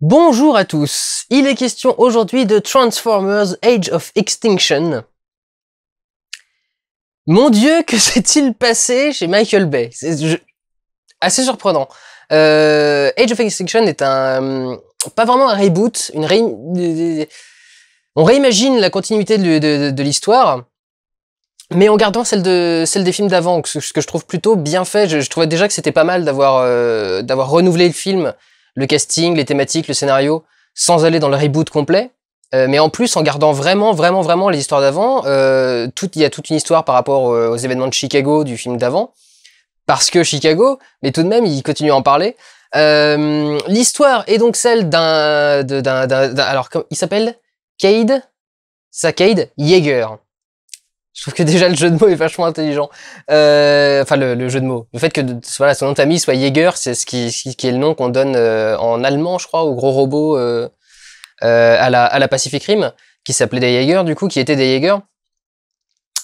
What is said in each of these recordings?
Bonjour à tous, il est question aujourd'hui de Transformers Age of Extinction. Mon Dieu, que s'est-il passé chez Michael Bay? Assez surprenant. Age of Extinction est pas vraiment un reboot, on réimagine la continuité de l'histoire, mais en gardant celle des films d'avant, ce que je trouve plutôt bien fait. Je trouvais déjà que c'était pas mal d'avoir renouvelé le film, le casting, les thématiques, le scénario, sans aller dans le reboot complet. Mais en plus, en gardant vraiment les histoires d'avant, il y a toute une histoire par rapport aux événements de Chicago du film d'avant. Parce que Chicago, mais tout de même, il continue à en parler. L'histoire est donc celle alors, il s'appelle Cade? C'est ça, Cade Yeager. Je trouve que déjà le jeu de mots est vachement intelligent. Enfin, le jeu de mots. Le fait que voilà, son nom de famille soit Yeager, c'est ce qui est le nom qu'on donne en allemand, je crois, au gros robot à la Pacific Rim, qui s'appelait des Yeager, du coup, qui était des Yeager.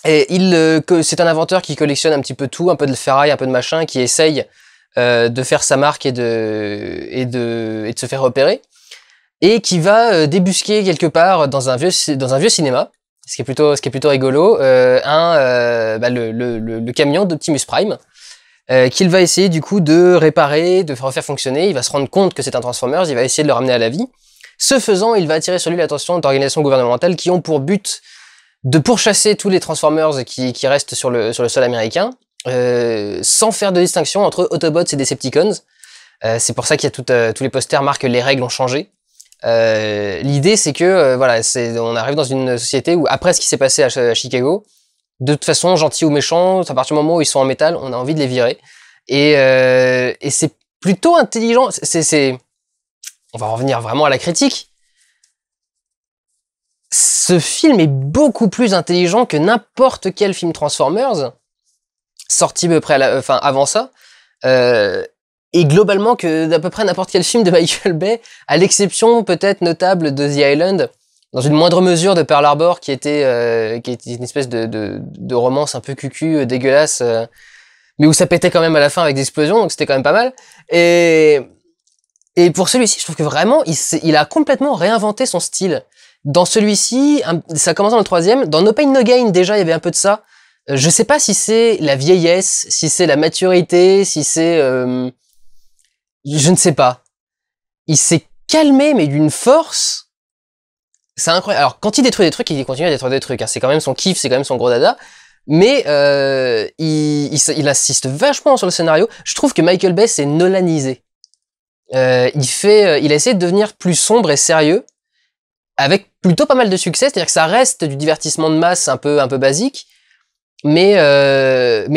Et c'est un inventeur qui collectionne un petit peu tout, un peu de ferraille, un peu de machin, qui essaye de faire sa marque et de se faire repérer, et qui va débusquer quelque part dans un vieux cinéma. Ce qui est plutôt rigolo, le camion d'Optimus Prime, qu'il va essayer du coup de réparer, de refaire fonctionner. Il va se rendre compte que c'est un Transformers, il va essayer de le ramener à la vie. Ce faisant, il va attirer sur lui l'attention d'organisations gouvernementales qui ont pour but de pourchasser tous les Transformers qui restent sur le sol américain, sans faire de distinction entre Autobots et Decepticons. C'est pour ça qu'il y a tous les posters marquent les règles ont changé. L'idée c'est que on arrive dans une société où, après ce qui s'est passé à Chicago, de toute façon, gentils ou méchants, à partir du moment où ils sont en métal, on a envie de les virer. Et c'est plutôt intelligent. On va revenir vraiment à la critique. Ce film est beaucoup plus intelligent que n'importe quel film Transformers sorti à peu près avant ça. Et globalement que d'à peu près n'importe quel film de Michael Bay, à l'exception peut-être notable de The Island, dans une moindre mesure de Pearl Harbor, qui était une espèce de romance un peu cucu, dégueulasse, mais où ça pétait quand même à la fin avec des explosions, donc c'était quand même pas mal. Et pour celui-ci, je trouve que vraiment, il a complètement réinventé son style. Dans celui-ci, ça commence dans le troisième, dans No Pain No Gain, déjà, il y avait un peu de ça. Je sais pas si c'est la vieillesse, si c'est la maturité, si c'est... je ne sais pas. Il s'est calmé, mais d'une force. C'est incroyable. Alors, quand il détruit des trucs, il continue à détruire des trucs. Hein. C'est quand même son kiff, c'est quand même son gros dada. Mais il insiste vachement sur le scénario. Je trouve que Michael Bay s'est nolanisé. Il a essayé de devenir plus sombre et sérieux, avec plutôt pas mal de succès. C'est-à-dire que ça reste du divertissement de masse un peu basique. Mais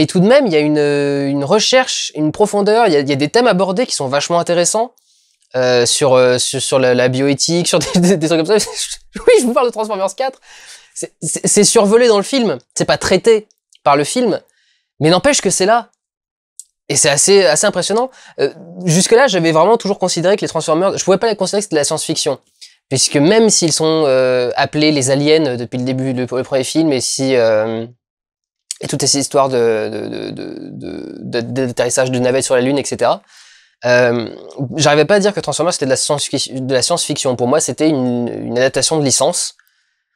tout de même, il y a une recherche, une profondeur, il y a des thèmes abordés qui sont vachement intéressants, sur la bioéthique, sur des trucs comme ça. Oui, je vous parle de Transformers 4. C'est survolé dans le film, c'est pas traité par le film, mais n'empêche que c'est là. Et c'est assez impressionnant. Jusque-là, j'avais vraiment toujours considéré que les Transformers, je pouvais pas les considérer que c'était de la science-fiction. Puisque même s'ils sont appelés les aliens depuis le début, le premier film, et toutes ces histoires d'atterrissage de navettes sur la Lune, etc. J'arrivais pas à dire que Transformers c'était de la science-fiction. Pour moi, c'était une adaptation de licence,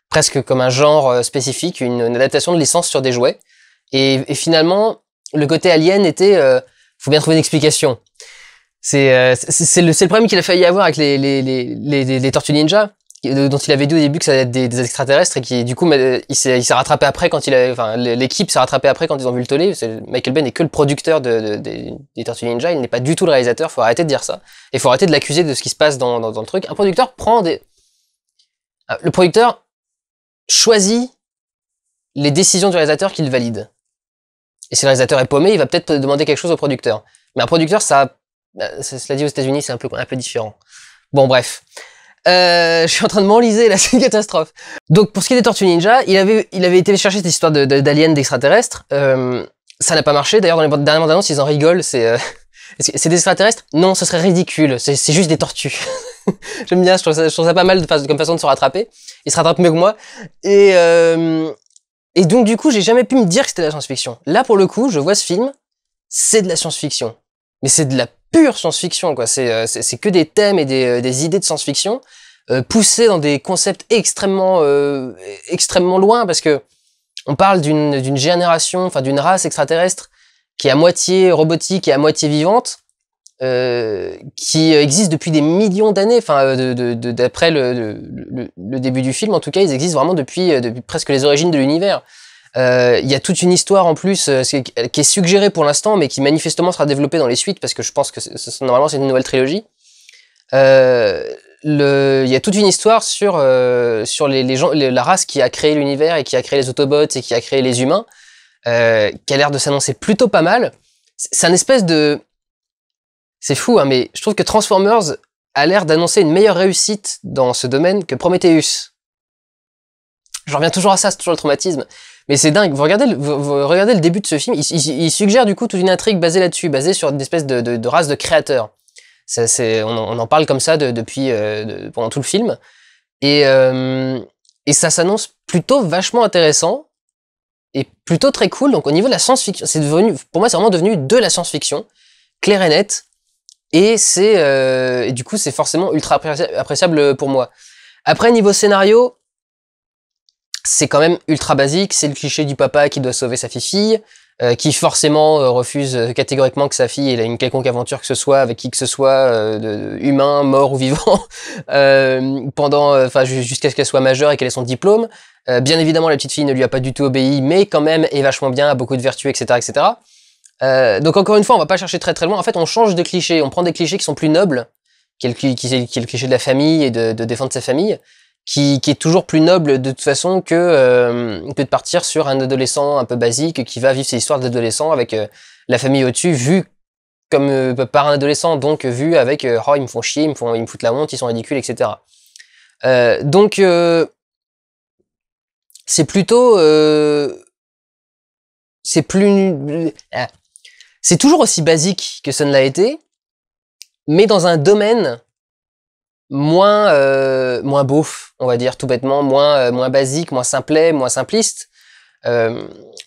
presque comme un genre spécifique, une adaptation de licence sur des jouets. Et finalement, le côté alien était, faut bien trouver une explication. C'est le problème qu'il a failli avoir avec les Tortues Ninja, dont il avait dit au début que ça allait être des extraterrestres, et qui du coup il s'est rattrapé après quand l'équipe s'est rattrapée après quand ils ont vu le tollé. Michael Bay n'est que le producteur des Tortues Ninja, il n'est pas du tout le réalisateur. Faut arrêter de dire ça, et faut arrêter de l'accuser de ce qui se passe dans le truc. Un producteur le producteur choisit les décisions du réalisateur qu'il valide, et si le réalisateur est paumé, il va peut-être demander quelque chose au producteur. Mais un producteur, cela dit aux États-Unis, c'est un peu différent. Bon, bref. Je suis en train de m'enliser là, c'est une catastrophe. Donc pour ce qui est des Tortues Ninja, il avait été chercher cette histoire d'aliens, d'extraterrestres. Ça n'a pas marché. D'ailleurs, dans les dernières bandes annonces, ils en rigolent. C'est des extraterrestres? Non, ce serait ridicule. C'est juste des tortues. J'aime bien. Je trouve ça pas mal comme façon de se rattraper. Ils se rattrapent mieux que moi. Et donc du coup, j'ai jamais pu me dire que c'était de la science-fiction. Là, pour le coup, je vois ce film, c'est de la science-fiction. Mais c'est de la pure science-fiction, quoi. C'est que des thèmes et des idées de science-fiction poussées dans des concepts extrêmement loin, parce que on parle d'une génération, enfin d'une race extraterrestre qui est à moitié robotique et à moitié vivante, qui existe depuis des millions d'années. Enfin, d'après le début du film, en tout cas, ils existent vraiment depuis presque les origines de l'univers. Il y a toute une histoire en plus qui est suggérée pour l'instant, mais qui manifestement sera développée dans les suites, parce que je pense que normalement c'est une nouvelle trilogie. Il y a toute une histoire sur les gens, la race qui a créé l'univers et qui a créé les Autobots et qui a créé les humains, qui a l'air de s'annoncer plutôt pas mal. C'est un espèce de... C'est fou, hein, mais je trouve que Transformers a l'air d'annoncer une meilleure réussite dans ce domaine que Prometheus. Je reviens toujours à ça, c'est toujours le traumatisme. Mais c'est dingue, vous regardez le début de ce film, il suggère du coup toute une intrigue basée là-dessus, basée sur une espèce de race de créateurs. On en parle comme ça depuis pendant tout le film. Et ça s'annonce plutôt vachement intéressant et plutôt très cool. Donc au niveau de la science-fiction, pour moi c'est vraiment devenu de la science-fiction, clair et net. Et du coup c'est forcément ultra appréciable pour moi. Après niveau scénario, c'est quand même ultra basique, c'est le cliché du papa qui doit sauver sa fille, qui forcément refuse catégoriquement que sa fille ait une quelconque aventure que ce soit avec qui que ce soit, humain, mort ou vivant, jusqu'à ce qu'elle soit majeure et qu'elle ait son diplôme. Bien évidemment, la petite fille ne lui a pas du tout obéi, mais quand même est vachement bien, a beaucoup de vertus, etc., etc. Donc encore une fois, on va pas chercher très très loin. En fait, on change de clichés, on prend des clichés qui sont plus nobles, qui est le cliché de la famille et de défendre sa famille, qui est toujours plus noble de toute façon que de partir sur un adolescent un peu basique qui va vivre ses histoires d'adolescent avec la famille au-dessus, vue comme par un adolescent, donc vu avec oh ils me font chier, ils me foutent la honte, ils sont ridicules, etc. Donc c'est plutôt c'est toujours aussi basique que ça ne l'a été, mais dans un domaine moins beauf, on va dire tout bêtement, moins basique, moins simplet, moins simpliste.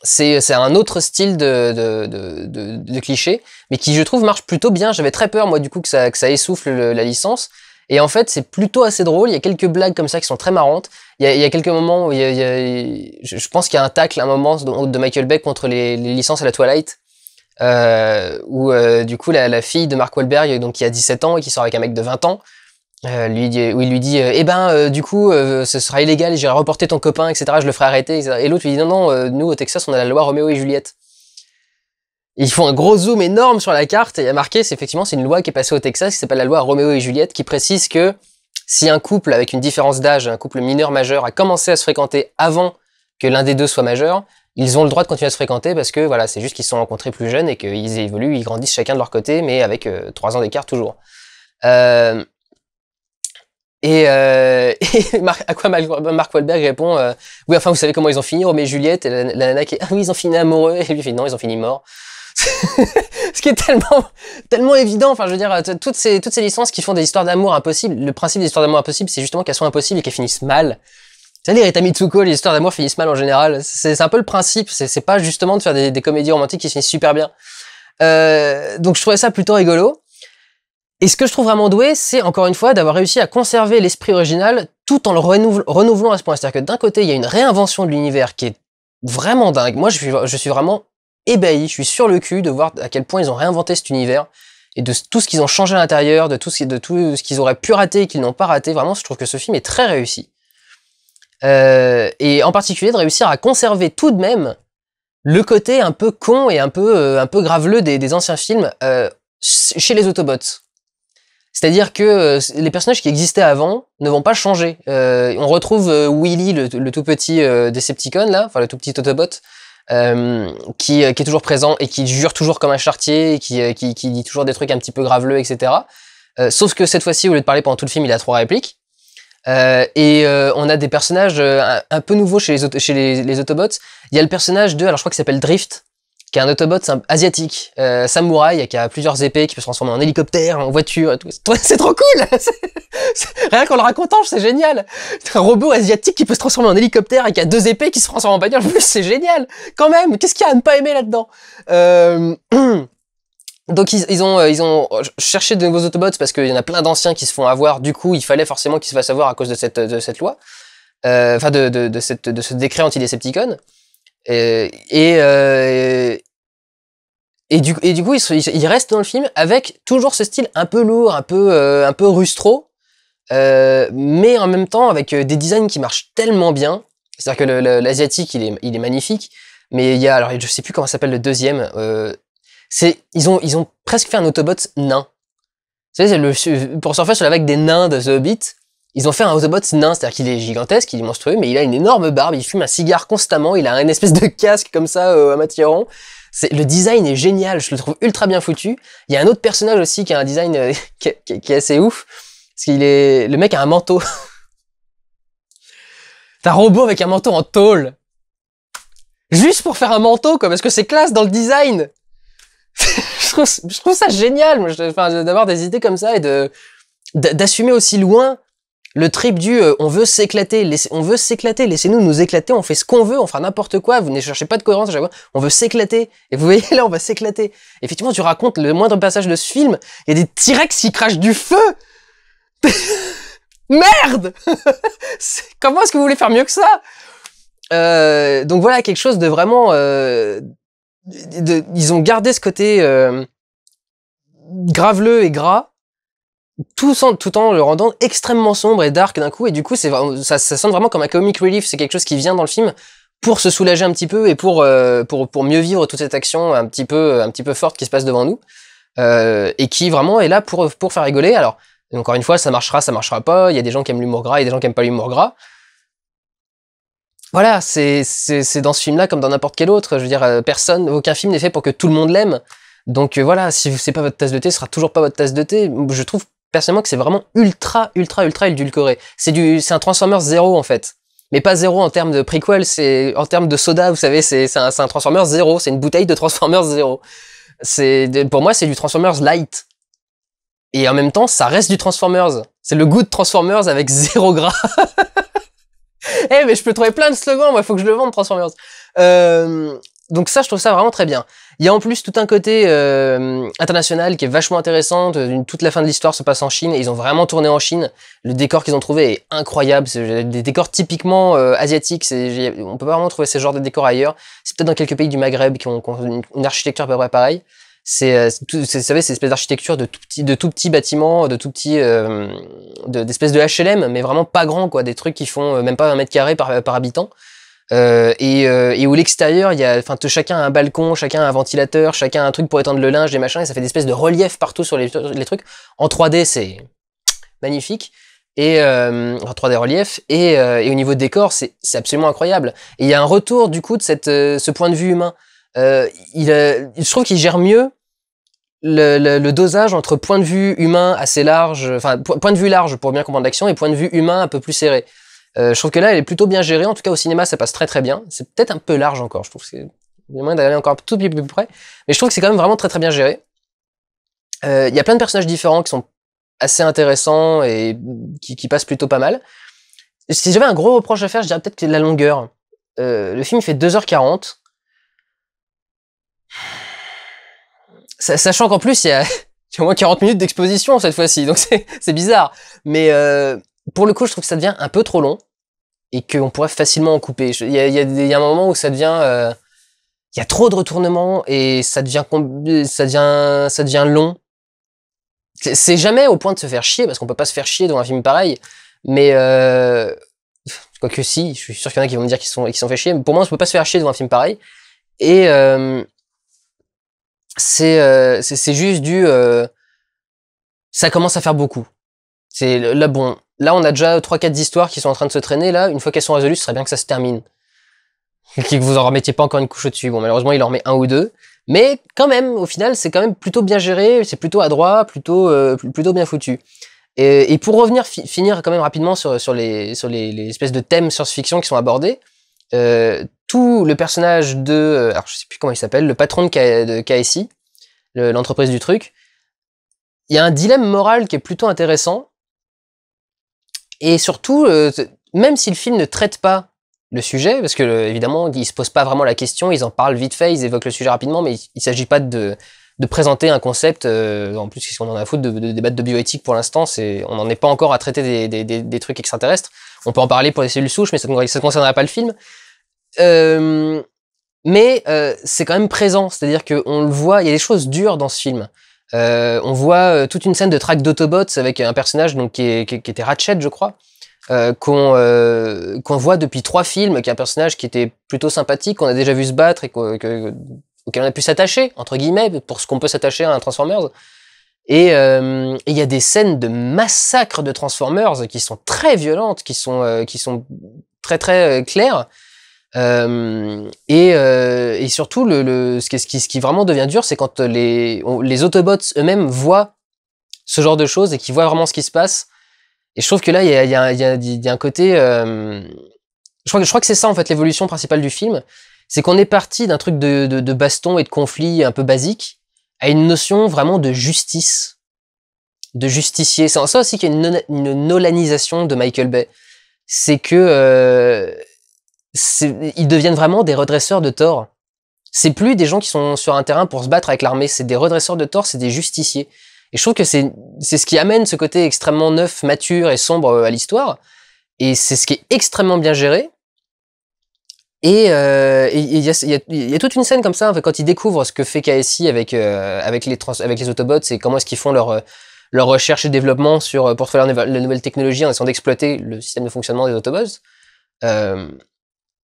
C'est un autre style de cliché, mais qui je trouve marche plutôt bien. J'avais très peur moi du coup que ça essouffle la licence, et en fait c'est plutôt assez drôle. Il y a quelques blagues comme ça qui sont très marrantes. Il y a quelques moments où je pense qu'il y a un tacle à un moment de Michael Bay contre les licences à la Twilight, où du coup la fille de Mark Wahlberg, donc qui a 17 ans et qui sort avec un mec de 20 ans, il lui dit du coup ce sera illégal, j'irai reporter ton copain, etc., je le ferai arrêter, etc. Et l'autre lui dit non, nous au Texas on a la loi Roméo et Juliette. Et ils font un gros zoom énorme sur la carte et il y a marqué, c'est une loi qui est passée au Texas qui s'appelle la loi Roméo et Juliette, qui précise que si un couple avec une différence d'âge, un couple mineur-majeur, a commencé à se fréquenter avant que l'un des deux soit majeur, ils ont le droit de continuer à se fréquenter, parce que voilà, c'est juste qu'ils se sont rencontrés plus jeunes et qu'ils évoluent, ils grandissent chacun de leur côté, mais avec 3 ans d'écart toujours. Et à quoi Mark Wahlberg répond oui, enfin vous savez comment ils ont fini, Roméo et Juliette, et la nana qui est ah oui, ils ont fini amoureux, et lui il fait non, ils ont fini morts. Ce qui est tellement évident. Enfin, je veux dire, toutes ces licences qui font des histoires d'amour impossibles, le principe des histoires d'amour impossibles, c'est justement qu'elles soient impossibles et qu'elles finissent mal. Vous savez, les Rita Mitsuko, les histoires d'amour finissent mal en général. C'est un peu le principe. C'est pas justement de faire des comédies romantiques qui finissent super bien. Donc je trouvais ça plutôt rigolo. Et ce que je trouve vraiment doué, c'est encore une fois d'avoir réussi à conserver l'esprit original tout en le renouvelant à ce point. C'est-à-dire que d'un côté, il y a une réinvention de l'univers qui est vraiment dingue. Moi, je suis vraiment ébahi, je suis sur le cul de voir à quel point ils ont réinventé cet univers et de tout ce qu'ils ont changé à l'intérieur, de tout ce qu'ils auraient pu rater et qu'ils n'ont pas raté. Vraiment, je trouve que ce film est très réussi. Et en particulier de réussir à conserver tout de même le côté un peu con et un peu graveleux des anciens films chez les Autobots. C'est-à-dire que les personnages qui existaient avant ne vont pas changer. On retrouve Willy, le tout petit Decepticon, là, enfin le tout petit Autobot, qui est toujours présent et qui jure toujours comme un charretier, et qui dit toujours des trucs un petit peu graveleux, etc. Sauf que cette fois-ci, au lieu de parler pendant tout le film, il a 3 répliques. On a des personnages un peu nouveaux chez les Autobots. Il y a le personnage alors je crois qu'il s'appelle Drift, qui est un Autobot asiatique, samouraï, qui a plusieurs épées, qui peut se transformer en hélicoptère, en voiture et tout. C'est trop cool. Rien qu'en le racontant, c'est génial. Un robot asiatique qui peut se transformer en hélicoptère et qui a 2 épées qui se transforment en bagnole. En plus, c'est génial. Quand même, qu'est-ce qu'il y a à ne pas aimer là-dedans? Donc ils ont cherché de nouveaux Autobots parce qu'il y en a plein d'anciens qui se font avoir. Du coup, il fallait forcément qu'ils se fassent avoir à cause de cette loi, enfin de ce décret anti-Decepticon. Et du coup, ils restent dans le film avec toujours ce style un peu lourd, un peu rustro, mais en même temps avec des designs qui marchent tellement bien. C'est-à-dire que l'asiatique, il est magnifique, mais il y a, alors je sais plus comment s'appelle le deuxième. Ils ont presque fait un Autobot nain. Vous savez, pour surfer sur la vague des nains de The Hobbit, ils ont fait un Autobot nain, c'est-à-dire qu'il est gigantesque, il est monstrueux, mais il a une énorme barbe, il fume un cigare constamment, il a une espèce de casque comme ça à Mathieu. Le design est génial, je le trouve ultra bien foutu. Il y a un autre personnage aussi qui a un design qui est assez ouf, parce le mec a un manteau. C'est un robot avec un manteau en tôle. Juste pour faire un manteau, quoi, parce que c'est classe dans le design. je trouve ça génial, moi, d'avoir des idées comme ça et d'assumer aussi loin le trip du on veut s'éclater, laissez-nous nous éclater, on fait ce qu'on veut, on fera n'importe quoi, vous ne cherchez pas de cohérence à chaque fois, on veut s'éclater. Et vous voyez là, on va s'éclater. Effectivement, tu racontes le moindre passage de ce film, il y a des T-Rex qui crachent du feu. Merde. Comment est-ce que vous voulez faire mieux que ça? Donc voilà, quelque chose de vraiment ils ont gardé ce côté graveleux et gras, tout en le rendant extrêmement sombre et dark d'un coup, et du coup ça sonne vraiment comme un comic relief. C'est quelque chose qui vient dans le film pour se soulager un petit peu et pour mieux vivre toute cette action un petit peu forte qui se passe devant nous, et qui vraiment est là pour faire rigoler. Alors encore une fois, ça marchera pas, il y a des gens qui aiment l'humour gras, il y a des gens qui aiment pas l'humour gras. Voilà, c'est dans ce film-là comme dans n'importe quel autre. Je veux dire, aucun film n'est fait pour que tout le monde l'aime. Donc voilà, si c'est pas votre tasse de thé, ce sera toujours pas votre tasse de thé. Je trouve personnellement que c'est vraiment ultra édulcoré. C'est un Transformers 0 en fait. Mais pas 0 en termes de prequel, c'est en termes de soda, vous savez, c'est un Transformers 0, c'est une bouteille de Transformers 0. Pour moi, c'est du Transformers light. Et en même temps, ça reste du Transformers. C'est le goût de Transformers avec 0 gras. Eh, mais je peux trouver plein de slogans, moi, faut que je le vende, Transformers. Donc ça, je trouve ça vraiment très bien. Il y a en plus tout un côté international qui est vachement intéressant. Toute la fin de l'histoire se passe en Chine, et ils ont vraiment tourné en Chine. Le décor qu'ils ont trouvé est incroyable. C'est des décors typiquement asiatiques. On peut pas vraiment trouver ce genre de décors ailleurs. C'est peut-être dans quelques pays du Maghreb qui ont une architecture à peu près pareille. Vous savez, c'est espèce d'architecture de tout petits bâtiments, de tout petits d'espèces de HLM, mais vraiment pas grands, quoi, des trucs qui font même pas 1 mètre carré par habitant, et où l'extérieur, il y a, enfin, chacun a un balcon, chacun a un ventilateur, chacun a un truc pour étendre le linge, des machins, et ça fait des espèces de relief partout sur les trucs. En 3D, c'est magnifique. Et en 3D relief, et au niveau de décor, c'est absolument incroyable. Et il y a un retour du coup de ce point de vue humain. Je trouve qu'il gère mieux le dosage entre point de vue humain assez large, enfin point de vue large pour bien comprendre l'action, et point de vue humain un peu plus serré. Je trouve que là, elle est plutôt bien gérée. En tout cas, au cinéma, ça passe très bien. C'est peut-être un peu large encore. Je trouve qu'il y a moyen d'aller encore un tout petit peu plus près, mais je trouve que c'est quand même vraiment très bien géré. Il y a plein de personnages différents qui sont assez intéressants et qui passent plutôt pas mal. Si j'avais un gros reproche à faire, je dirais peut-être que la longueur. Le film fait 2h40. Sachant qu'en plus, il y a au moins 40 minutes d'exposition cette fois-ci, donc c'est bizarre. Mais pour le coup, je trouve que ça devient un peu trop long et qu'on pourrait facilement en couper. Il y a un moment où ça devient... il y a trop de retournements et ça devient long. C'est jamais au point de se faire chier, parce qu'on peut pas se faire chier dans un film pareil, mais... quoique si, je suis sûr qu'il y en a qui vont me dire qu'ils sont fait chier, mais pour moi, on peut pas se faire chier dans un film pareil. Et... c'est juste ça commence à faire beaucoup. Là on a déjà 3-4 histoires qui sont en train de se traîner. Là, une fois qu'elles sont résolues, ce serait bien que ça se termine, que vous en remettiez pas encore une couche au-dessus. Bon, malheureusement, il en remet 1 ou 2, mais quand même, au final, c'est quand même plutôt bien géré, c'est plutôt adroit, plutôt bien foutu. Et pour revenir, finir quand même rapidement sur les espèces de thèmes science-fiction qui sont abordés, tout le personnage alors je sais plus comment il s'appelle, le patron de KSI, l'entreprise du truc, il y a un dilemme moral qui est plutôt intéressant, et surtout, même si le film ne traite pas le sujet, parce que évidemment, ils se posent pas vraiment la question, ils en parlent vite fait, ils évoquent le sujet rapidement, mais il s'agit pas de de présenter un concept. En plus, qu'est-ce qu'on en a à foutre de débattre de bioéthique pour l'instant, on n'en est pas encore à traiter des trucs extraterrestres. On peut en parler pour les cellules souches, mais ça ne concernera pas le film. Mais c'est quand même présent, c'est-à-dire qu'on le voit, il y a des choses dures dans ce film. On voit toute une scène de traque d'Autobots avec un personnage donc qui était Ratchet, je crois, qu'on voit depuis 3 films, qui est un personnage qui était plutôt sympathique, qu'on a déjà vu se battre et auquel on a pu s'attacher, entre guillemets, pour ce qu'on peut s'attacher à un Transformers. Et il y a des scènes de massacre de Transformers qui sont très violentes, qui sont très très claires. Et surtout, ce qui vraiment devient dur, c'est quand les Autobots eux-mêmes voient ce genre de choses et qu'ils voient vraiment ce qui se passe. Et je trouve que là, il y a un côté... Je crois que c'est ça, en fait, l'évolution principale du film. C'est qu'on est parti d'un truc de baston et de conflit un peu basique à une notion vraiment de justice, de justicier. C'est ça aussi qu'il y a une nolanisation de Michael Bay. C'est que... ils deviennent vraiment des redresseurs de tort. C'est plus des gens qui sont sur un terrain pour se battre avec l'armée, c'est des redresseurs de tort, c'est des justiciers. Et je trouve que c'est ce qui amène ce côté extrêmement neuf, mature et sombre à l'histoire. Et c'est ce qui est extrêmement bien géré. Et il y a toute une scène comme ça, quand ils découvrent ce que fait KSI avec les Autobots et comment est-ce qu'ils font leur recherche et développement pour faire la nouvelle technologie en essayant d'exploiter le système de fonctionnement des Autobots. Il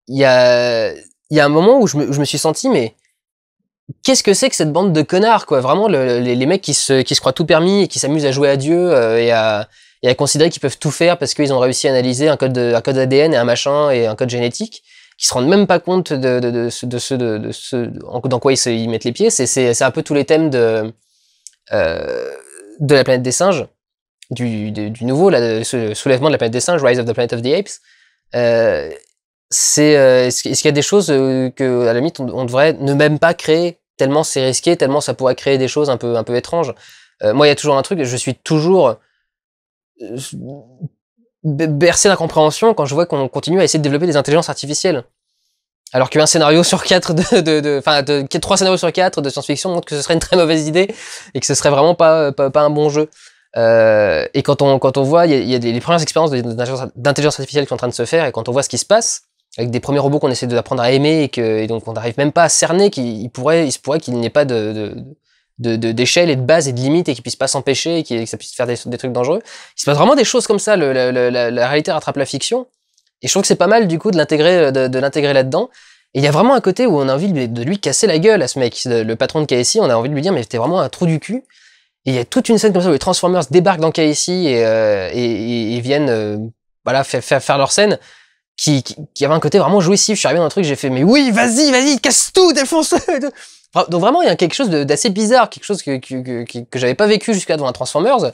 y a un moment où je me suis senti, mais qu'est-ce que c'est que cette bande de connards, quoi? Vraiment, les mecs qui se croient tout permis et qui s'amusent à jouer à Dieu et à considérer qu'ils peuvent tout faire parce qu'ils ont réussi à analyser un code ADN et un machin et un code génétique, qui se rendent même pas compte dans quoi ils mettent les pieds. C'est un peu tous les thèmes de la planète des singes, du nouveau, là, ce soulèvement de la planète des singes, Rise of the Planet of the Apes. Est-ce qu'il y a des choses que, à la limite, on devrait ne même pas créer, tellement c'est risqué, tellement ça pourrait créer des choses un peu étranges. Moi, il y a toujours un truc, je suis toujours bercé d'incompréhension quand je vois qu'on continue à essayer de développer des intelligences artificielles. Alors qu'un scénario sur 4 3 scénarios sur 4 de science-fiction montrent que ce serait une très mauvaise idée et que ce serait vraiment pas un bon jeu. Et quand on voit, il y a les premières expériences d'intelligence artificielle qui sont en train de se faire, et quand on voit ce qui se passe, avec des premiers robots qu'on essaie d'apprendre à aimer et donc on n'arrive même pas à cerner qu'il se pourrait qu'il n'y ait pas d'échelle et de base et de limite et qu'ils puissent pas s'empêcher et que ça puisse faire des trucs dangereux. Il se passe vraiment des choses comme ça, la réalité rattrape la fiction, et je trouve que c'est pas mal du coup de l'intégrer là-dedans. Et il y a vraiment un côté où on a envie de lui casser la gueule à ce mec, le patron de KSI, on a envie de lui dire mais t'es vraiment un trou du cul. Et il y a toute une scène comme ça où les Transformers débarquent dans KSI et viennent faire leur scène qui avait un côté vraiment jouissif. Je suis arrivé dans un truc, j'ai fait mais oui, vas-y, casse tout, défonce-le. Donc vraiment il y a quelque chose d'assez bizarre, quelque chose que j'avais pas vécu jusqu'à devant un Transformers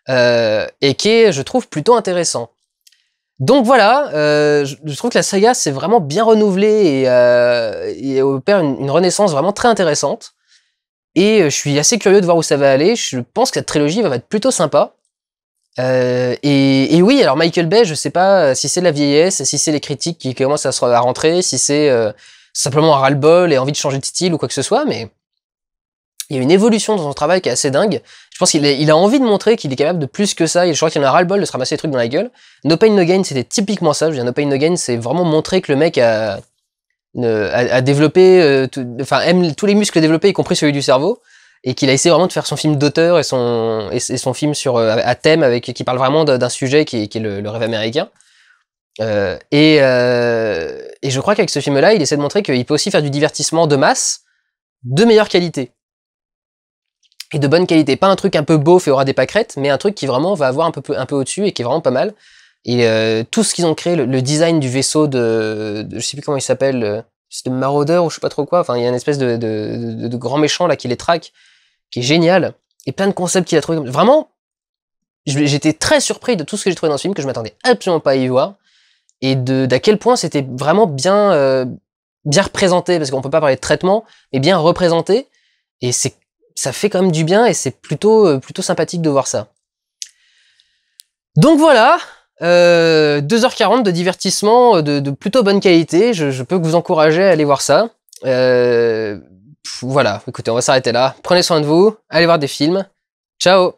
et qui est, je trouve, plutôt intéressant. Donc voilà, je trouve que la saga s'est vraiment bien renouvelée et opère une renaissance vraiment très intéressante. Et je suis assez curieux de voir où ça va aller. Je pense que cette trilogie va être plutôt sympa. Et oui, alors Michael Bay, je sais pas si c'est la vieillesse, si c'est les critiques qui commencent à rentrer, si c'est simplement un ras-le-bol et envie de changer de style ou quoi que ce soit, mais il y a une évolution dans son travail qui est assez dingue. Je pense qu'il a envie de montrer qu'il est capable de plus que ça, et je crois qu'il y en a ras-le-bol de se ramasser des trucs dans la gueule. No Pain No Gain, c'était typiquement ça. Je veux dire, No Pain No Gain, c'est vraiment montrer que le mec a développé, aime tous les muscles développés, y compris celui du cerveau, et qu'il a essayé vraiment de faire son film d'auteur et son film à thème qui parle vraiment d'un sujet qui est le rêve américain. Et je crois qu'avec ce film-là, il essaie de montrer qu'il peut aussi faire du divertissement de masse, de meilleure qualité. Et de bonne qualité. Pas un truc un peu beauf et aura des pâquerettes, mais un truc qui vraiment va avoir un peu au-dessus et qui est vraiment pas mal. Et tout ce qu'ils ont créé, le design du vaisseau je sais plus comment il s'appelle, c'est de Marauder ou je sais pas trop quoi, enfin il y a une espèce de grand méchant là qui les traque, qui est génial, et plein de concepts qu'il a trouvé. Vraiment, j'étais très surpris de tout ce que j'ai trouvé dans ce film, que je m'attendais absolument pas à y voir, et d'à quel point c'était vraiment bien représenté, parce qu'on peut pas parler de traitement, mais bien représenté, et ça fait quand même du bien, et c'est plutôt sympathique de voir ça. Donc voilà, 2h40 de divertissement de plutôt bonne qualité, je peux vous encourager à aller voir ça. voilà, écoutez, on va s'arrêter là. Prenez soin de vous, allez voir des films. Ciao!